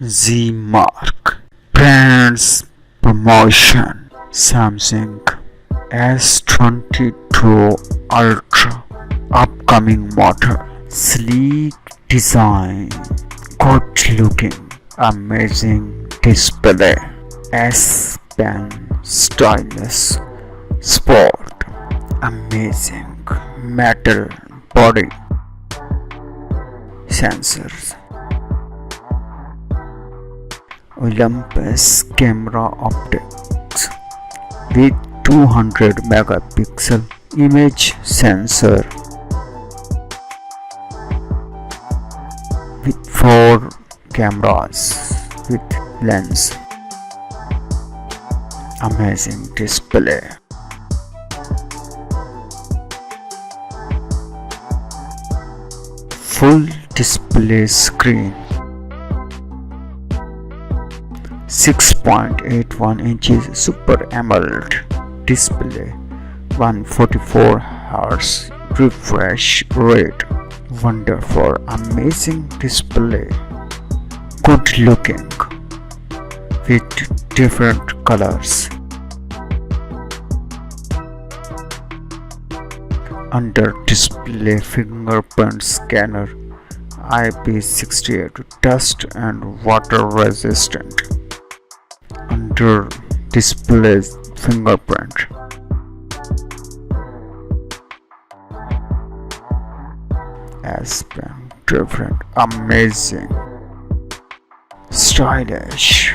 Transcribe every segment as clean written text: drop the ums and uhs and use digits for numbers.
ذیمارک Brands Promotion Samsung S22 Ultra Upcoming model Sleek design Good looking Amazing display S Pen Stylus Sport Amazing Metal Body Sensors Olympus camera optics with 200 megapixel image sensor with 4 cameras with lens. Amazing display. Full display screen 6.81 inches Super AMOLED display 144 Hz refresh rate. Wonderful, amazing display. Good looking with different colors. Under display fingerprint scanner IP68 dust and water resistant. Under display fingerprint. S Pen different, amazing, stylish.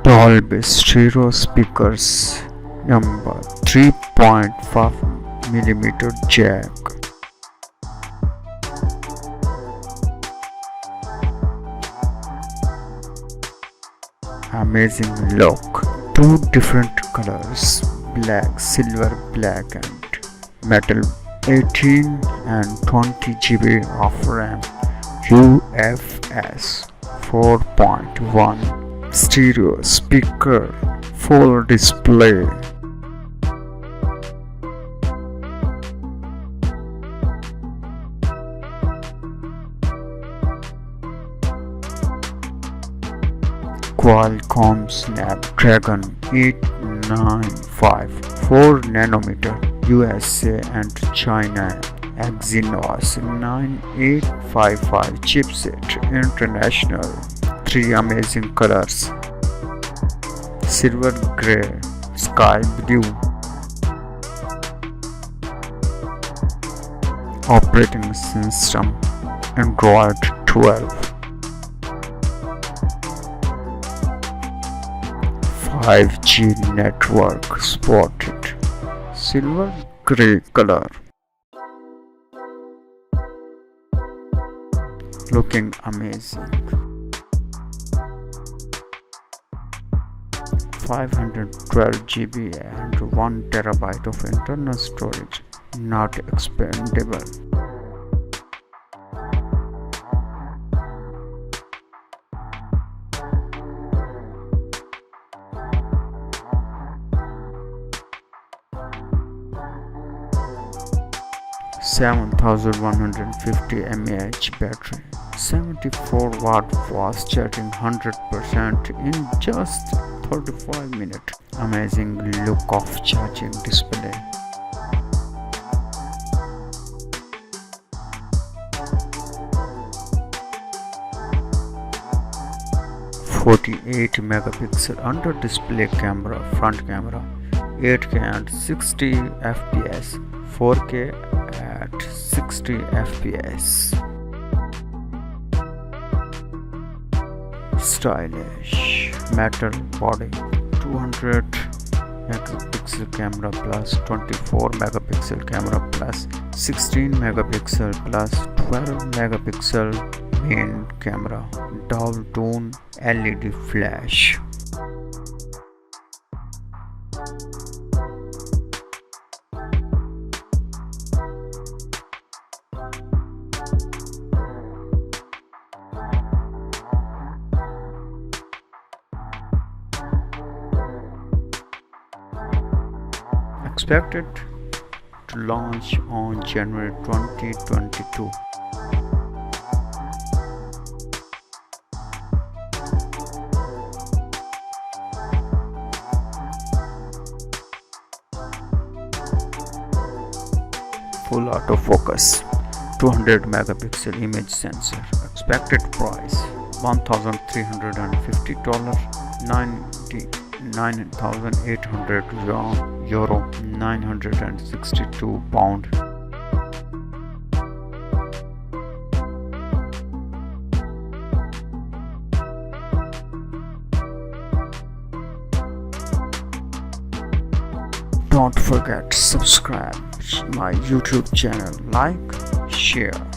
Dolby stereo speakers number 3.5mm jack. Amazing look. 2 different colors, black, silver, black and metal. 18 and 20 GB of RAM. UFS 4.1 stereo speaker. Full display. Qualcomm Snapdragon 895 4nm USA and China Exynos 9855 chipset international. 3 amazing colors, silver gray, sky blue. Operating system Android 12. 5G network supported. Silver gray color. Looking amazing. 512 GB and 1 terabyte of internal storage. Not expandable. (7,150 mAh battery, 74 watt fast charging, 100% in just 35 minutes. Amazing look of charging display. (48 megapixel under display camera, front camera, 8K and 60 fps, 4K at 60 fps. Stylish metal body. 200 megapixel camera plus 24 megapixel camera plus 16 megapixel plus 12 megapixel main camera. Dual tone LED flash. Expected to launch on January 2022. full autofocus, 200 megapixel image sensor. Expected price $1,350, 99,800 euro, 962 pound. Don't forget to subscribe my YouTube channel, like, share.